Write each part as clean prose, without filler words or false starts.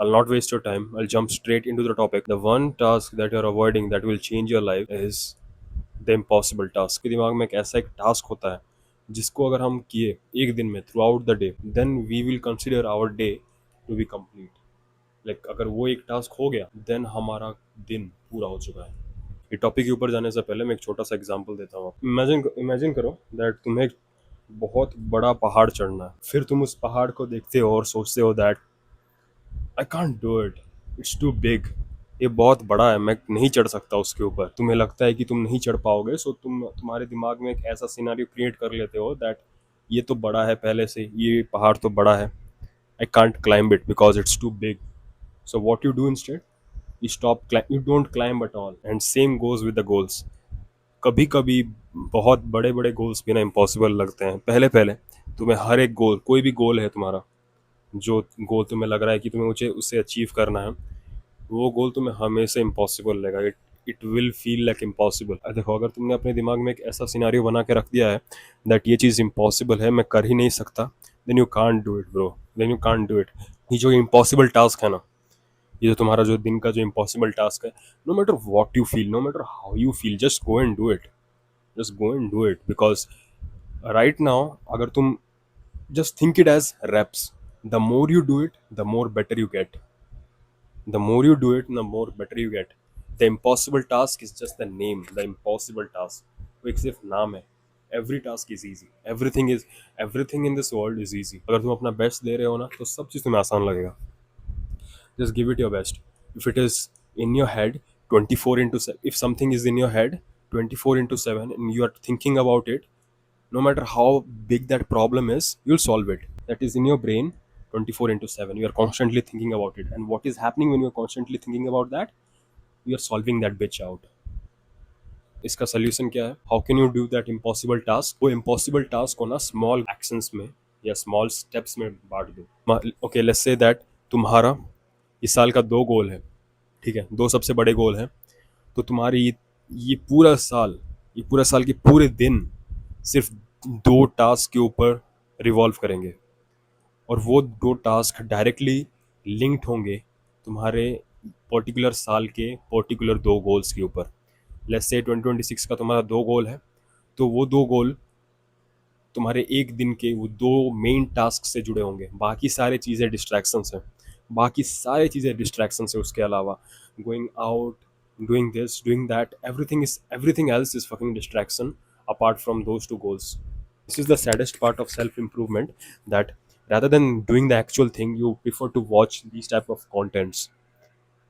I'll not waste your time. I'll jump straight into the topic. The one task that you're avoiding that will change your life is the impossible task. के दिमाग में एक ऐसा एक task होता है जिसको अगर हम किए एक दिन में throughout the day, then we will consider our day to be complete. Like अगर वो एक टास्क हो गया देन हमारा दिन पूरा हो चुका है. ये टॉपिक के ऊपर जाने से पहले मैं एक छोटा सा एग्जांपल देता हूँ. इमेजिन इमेजिन करो दैट तुम्हें एक बहुत बड़ा पहाड़ चढ़ना है. फिर तुम उस पहाड़ को देखते हो और सोचते हो that I can't do it, it's too big. ये बहुत बड़ा है, मैं नहीं चढ़ सकता उसके ऊपर. तुम्हें लगता है कि तुम नहीं चढ़ पाओगे, सो तुम्हारे दिमाग में एक ऐसा सिनारियो क्रिएट कर लेते हो दैट ये तो बड़ा है पहले से, ये पहाड़ तो बड़ा है, I can't climb it because it's too big. So what you do instead, you don't climb at all. And same goes with the goals. कभी कभी बहुत बड़े बड़े गोल्स भी ना इम्पॉसिबल लगते हैं. पहले पहले तुम्हें हर एक गोल, कोई भी गोल है तुम्हारा, जो गोल तुम्हें लग रहा है कि तुम्हें मुझे उससे अचीव करना है, वो गोल तुम्हें हमेशा इम्पॉसिबल लगेगा. It it will feel like impossible. देखो, अगर तुमने अपने दिमाग में एक ऐसा सिनारियो बना के रख दिया है दैट ये चीज़ इम्पॉसिबल है, मैं कर ही नहीं सकता, then you can't do it bro, then you can't do it. ये जो इम्पॉसिबल टास्क है ना, ये जो तुम्हारा जो दिन का जो इम्पॉसिबल टास्क है, no matter what you feel, no matter how you feel, just go and do it. Just go and do it because right now अगर तुम just think it as reps. The more you do it, the more better you get. The more you do it, the more better you get. The impossible task is just the name. The impossible task. वो एक सिर्फ नाम है. Every task is easy. Everything in this world is easy. अगर तुम अपना best दे रहे हो ना, तो सब चीज़ तुम्हें आसान लगेगा. Just give it your best. If it is in your head, 24 into 7, if something is in your head 24 into 7 and you are thinking about it, no matter how big that problem is, you'll solve it. That is in your brain 24 into 7. You are constantly thinking about it. And what is happening when you're constantly thinking about that? You are solving that bitch out. इसका solution क्या है? How can you do that impossible task? वो impossible task को ना small actions में या small steps में बांट दो. ओके, लेट्स से दैट तुम्हारा इस साल का 2 गोल है. ठीक है, 2 सबसे बड़े गोल हैं. तो तुम्हारी ये पूरा साल, ये पूरा साल के पूरे दिन सिर्फ 2 टास्क के ऊपर रिवॉल्व करेंगे. और वो 2 टास्क डायरेक्टली लिंक्ड होंगे तुम्हारे पर्टिकुलर साल के पर्टिकुलर 2 गोल्स के ऊपर. लेट्स से 2026 का तुम्हारा 2 गोल है, तो वो 2 गोल तुम्हारे एक दिन के वो 2 मेन टास्क से जुड़े होंगे. बाकी सारे चीज़ें डिस्ट्रैक्शंस हैं, बाकी सारी चीज़ें डिस्ट्रैक्शंस है. उसके अलावा going out, doing this, doing that, everything else is fucking distraction apart from those 2 goals. This is the saddest part of self improvement, that rather than doing the actual thing, you prefer to watch these type of contents.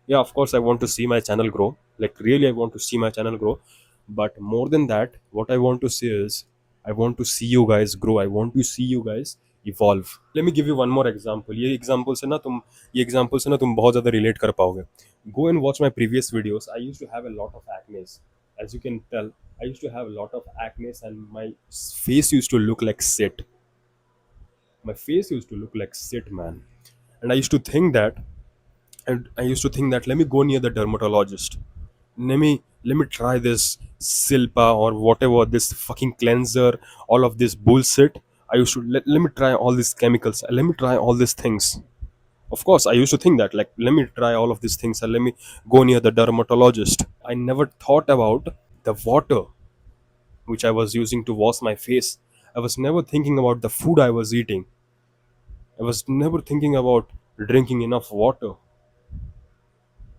Yeah, of course I want to see my channel grow, like really I want to see my channel grow, but more than that, what I want to see is I want to see you guys grow. I want to see you guys evolve. Let me give you one more example. ये example से ना तुम बहुत ज़्यादा relate कर पाओगे. Go and watch my previous videos. I used to have a lot of acne. As you can tell, I used to have a lot of acne and my face used to look like shit. My face used to look like shit, man. And I used to think that, let me go near the dermatologist. Let me try this Silpa or whatever, this fucking cleanser, all of this bullshit. I used to let me try all these chemicals. Let me try all these things. Of course, I used to think that, like, let me try all of these things and let me go near the dermatologist. I never thought about the water which I was using to wash my face. I was never thinking about the food I was eating. I was never thinking about drinking enough water.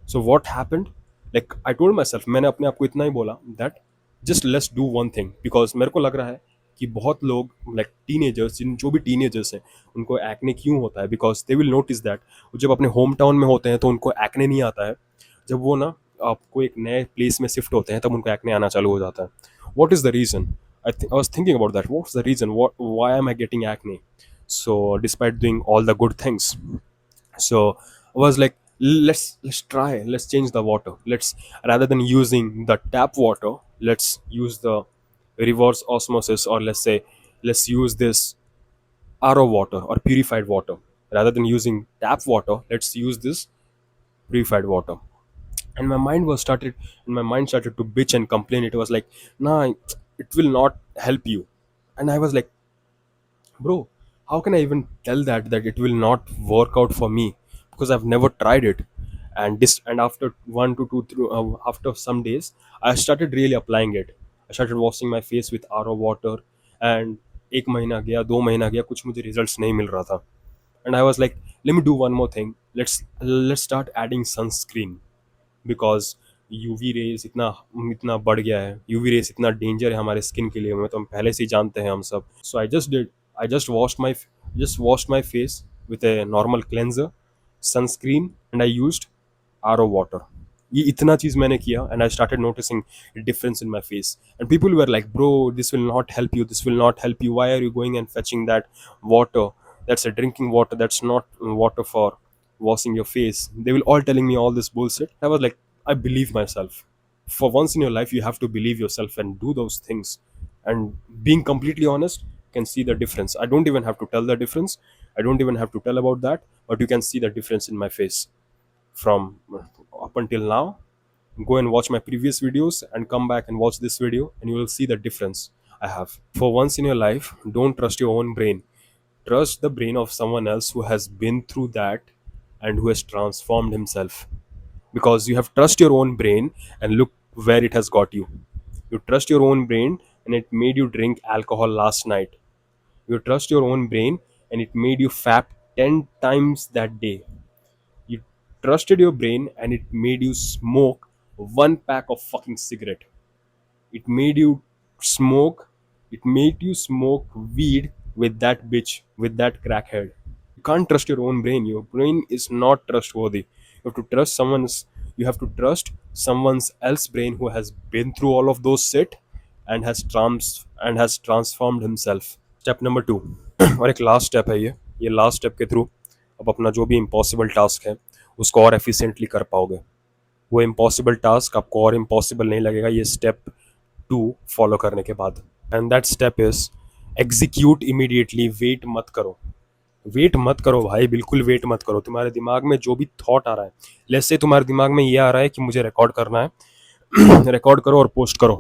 So what happened? Like I told myself, मैंने अपने आप को इतना ही बोला that just let's do one thing, because मेरे को लग रहा है कि बहुत लोग like teenagers, जो भी teenagers हैं, उनको acne क्यों होता है, because they will notice that वो जब अपने होम टाउन में होते हैं तो उनको acne नहीं आता है. जब वो ना आपको एक नए प्लेस में शिफ्ट होते हैं तब उनको acne आना चालू हो जाता है. What is the reason? I was thinking about that. What's the reason? Why am I getting acne? So despite doing all the good things, so I was like, let's change the water. Let's, rather than using the tap water, let's use the reverse osmosis, or let's use this RO water or purified water. Rather than using tap water, let's use this purified water. And my mind started to bitch and complain. It was like, nah, it will not help you. And I was like, bro, how can I even tell that it will not work out for me? because I've never tried it. And after 1 to 2 through after some days, I started really applying it. I started washing my face with RO water, and एक महीना गया, 2 महीना गया, कुछ मुझे results नहीं मिल रहा था. And I was like, let me do one more thing. Let's start adding sunscreen, because UV rays इतना इतना बढ़ गया है, यूवी रेज इतना डेंजर है हमारे स्किन के लिए, मैं तो हम पहले से ही जानते हैं हम सब. So I just washed my face with a normal cleanser, sunscreen, and I used R O water. ये इतना चीज़ मैंने किया, and I started noticing difference in my face. And people were like, bro, this will not help you, this will not help you, why are you going and fetching that water, that's a drinking water, that's not water for washing your face. They will all telling me all this bullshit. I was like, I believe myself. For once in your life, you have to believe yourself and do those things. And being completely honest, you can see the difference. I don't even have to tell the difference. I don't even have to tell about that, but you can see the difference in my face from up until now. Go and watch my previous videos and come back and watch this video, and you will see the difference I have. For once in your life, don't trust your own brain. Trust the brain of someone else who has been through that and who has transformed himself. Because you have trust your own brain, and look where it has got you. You trust your own brain and it made you drink alcohol last night. You trust your own brain and it made you fap 10 times that day. You trusted your brain and it made you smoke one pack of fucking cigarette. It made you smoke. It made you smoke weed with that bitch, with that crackhead. You can't trust your own brain. Your brain is not trustworthy. You have to trust someone's. You have to trust someone's else brain who has been through all of those shit and has transformed himself. Step number 2. और एक last step है ये last step के through अब अपना जो भी impossible task है उसको और एफिशिएंटली कर पाओगे. वो इम्पॉसिबल टास्क आपको और इम्पॉसिबल नहीं लगेगा ये स्टेप 2 फॉलो करने के बाद. And that step is execute immediately. Wait मत करो भाई, बिल्कुल वेट मत करो. तुम्हारे दिमाग में जो भी थॉट आ रहा है, लेट्स से तुम्हारे दिमाग में ये आ रहा है कि मुझे रिकॉर्ड करना है, रिकॉर्ड करो और पोस्ट करो.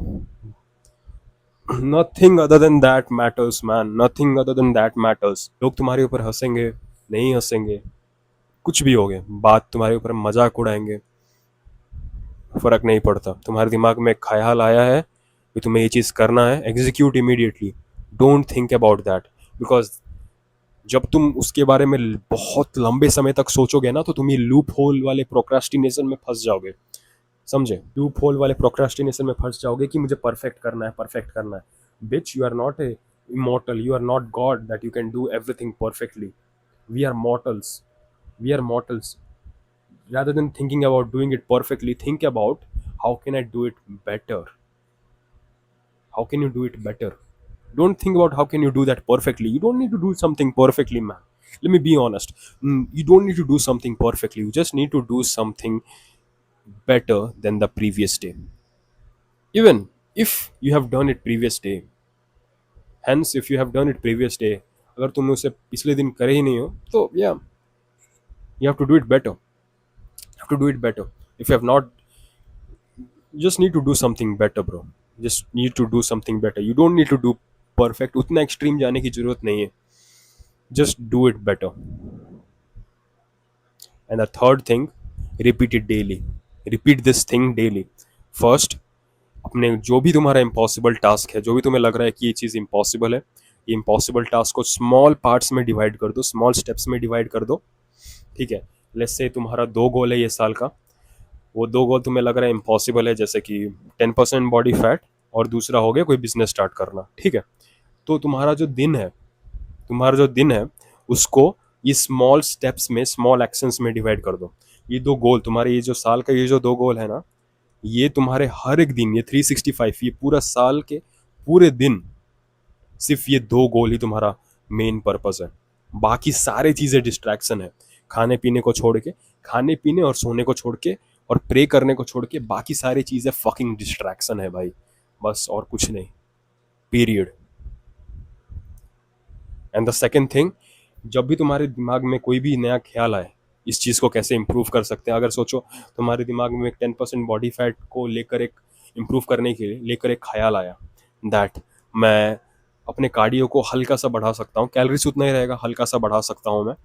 Nothing other than that matters man, nothing other than that matters. लोग तुम्हारे ऊपर हंसेंगे, नहीं हंसेंगे, कुछ भी होगे, बात तुम्हारे ऊपर मजाक उड़ाएंगे, फर्क नहीं पड़ता. तुम्हारे दिमाग में एक ख्याल आया है कि तुम्हें ये चीज़ करना है, execute immediately. Don't think about that, because जब तुम उसके बारे में बहुत लंबे समय तक सोचोगे ना, तो तुम ये लूप होल वाले प्रोक्रास्टिनेशन में फंस जाओगे. समझे? लूप होल वाले प्रोक्रास्टिनेशन में फंस जाओगे कि मुझे परफेक्ट करना है, परफेक्ट करना है. Bitch, you are not a immortal, you are not God that you can do everything perfectly. We are mortals. We are mortals. Rather than thinking about doing it perfectly, think about how can I do it better. How can you do it better? Don't think about how can you do that perfectly. You don't need to do something perfectly, man. Let me be honest. You don't need to do something perfectly. You just need to do something better than the previous day. Even if you have done it previous day, hence if you have done it previous day, अगर तुमने उसे पिछले दिन करे ही नहीं हो, तो yeah, you have to do it better. You have to do it better. If you have not, you just need to do something better, bro. Just need to do something better. You don't need to do perfect. उतना extreme जाने की जरूरत नहीं है. Just do it better. And the third thing, repeat it daily. Repeat this thing daily. First, अपने जो भी तुम्हारा इम्पॉसिबल टास्क है, जो भी तुम्हें लग रहा है कि ये चीज़ इम्पॉसिबल है, ये इम्पॉसिबल टास्क को स्मॉल पार्ट्स में डिवाइड कर दो, स्मॉल स्टेप्स में डिवाइड कर दो. ठीक है? लेट्स से तुम्हारा 2 गोल है ये साल का. वो 2 गोल तुम्हें लग रहा है इम्पॉसिबल है, जैसे कि 10% बॉडी फैट और दूसरा हो गया कोई बिजनेस स्टार्ट करना. ठीक है? तो तुम्हारा जो दिन है उसको ये स्मॉल स्टेप्स में, स्मॉल एक्शंस में डिवाइड कर दो. ये 2 गोल तुम्हारे, ये जो साल का ये जो 2 गोल है ना, ये तुम्हारे हर एक दिन, ये 365, ये पूरा साल के पूरे दिन सिर्फ ये 2 गोल ही तुम्हारा मेन पर्पस है. बाकी सारी चीज़ें डिस्ट्रैक्शन है. खाने पीने को छोड़ के, खाने पीने और सोने को छोड़ के और प्रे करने को छोड़ के बाकी सारी चीज़ें फकिंग डिस्ट्रैक्शन है भाई, बस, और कुछ नहीं. Period. And the second thing, जब भी तुम्हारे दिमाग में कोई भी नया ख्याल आए, इस चीज़ को कैसे इम्प्रूव कर सकते हैं, अगर सोचो तुम्हारे दिमाग में एक 10% बॉडी फैट को लेकर एक इम्प्रूव करने के लिए लेकर एक ख्याल आया दैट मैं अपने कार्डियो को हल्का सा बढ़ा सकता हूँ, कैलोरीज उतना ही रहेगा, हल्का सा बढ़ा सकता हूँ मैं,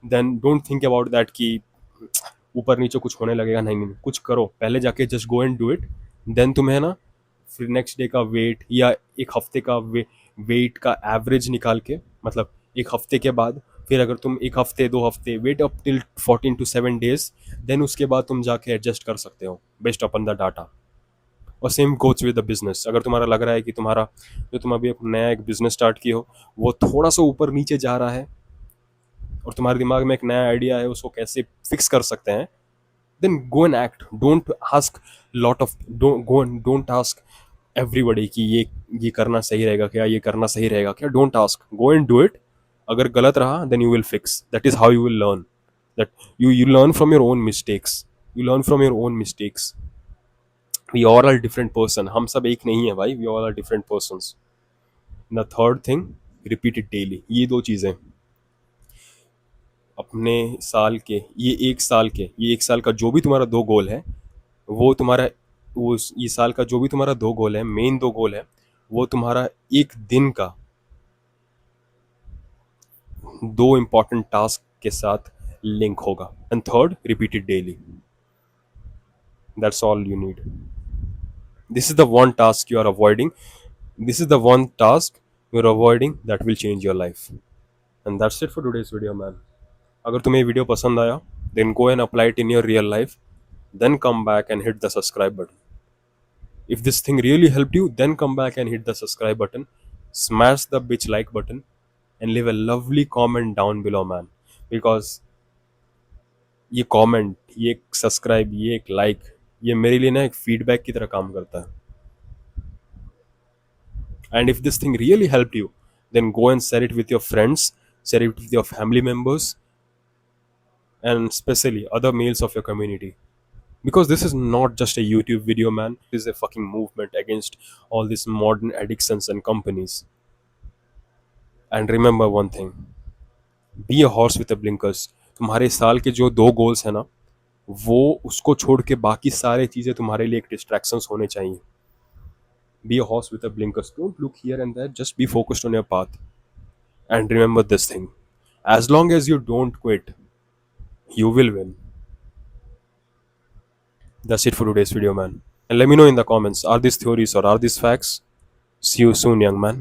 then don't think about that कि ऊपर नीचे कुछ होने लगेगा, नहीं नहीं, कुछ करो पहले जाके, just go and do it. Then तुम्हें ना फिर नेक्स्ट डे का वेट या एक हफ्ते का वेट का एवरेज निकाल के, मतलब एक हफ्ते के बाद, फिर अगर तुम एक हफ्ते 2 हफ्ते wait up till 14 to 7 days, then उसके बाद तुम जाके एडजस्ट कर सकते हो बेस्ड अपन द डाटा। और same goes with the business. अगर तुम्हारा लग रहा है कि तुम्हारा जो तुम अभी नया एक बिजनेस स्टार्ट किए हो वो थोड़ा सा ऊपर नीचे जा रहा है, और तुम्हारे दिमाग में एक नया आइडिया है उसको कैसे फिक्स कर सकते हैं, then go and act. Don't ask lot of don't go and don't ask everybody कि ये करना सही रहेगा क्या, ये करना सही रहेगा क्या। Don't ask, go and do it. अगर गलत रहा then you will fix. That is how you will learn. That you learn from your own mistakes. You learn from your own mistakes. We all are different person. हम सब एक नहीं है भाई. We all are different persons. The third thing, repeat it daily. ये दो चीजें अपने साल के, ये एक साल का जो भी तुम्हारा दो गोल है, वो तुम्हारा, वो ये साल का जो भी तुम्हारा दो गोल है, मेन दो गोल है, वो तुम्हारा एक दिन का दो इंपॉर्टेंट टास्क के साथ लिंक होगा। And third, repeat it daily. That's all you need. This is the one task you are avoiding, this is the one task you are avoiding that will change your life. And that's it for today's video man. अगर तुम्हें ये video पसंद आया, then go and apply it in your real life, then come back and hit the subscribe button. If this thing really helped you, then come back and hit the subscribe button, smash the bitch like button, and leave a lovely comment down below, man. Because ये comment, ये एक subscribe, ये एक like, ये मेरे लिए ना एक feedback की तरह काम करता है। And if this thing really helped you, then go and share it with your friends, share it with your family members, and especially other males of your community. Because this is not just a YouTube video, man. It is a fucking movement against all these modern addictions and companies. And remember one thing, be a horse with a blinkers. तुम्हारे साल के जो दो goals है ना, वो उसको छोड़ के बाकी सारे चीजें तुम्हारे लिए एक डिस्ट्रैक्शंस होने चाहिए। Be a horse with a blinkers. Don't look here and there. Just be focused on your path. And remember this thing: as long as you don't quit, you will win. That's it for today's video, man. And let me know in the comments, are these theories or are these facts? See you soon, young man.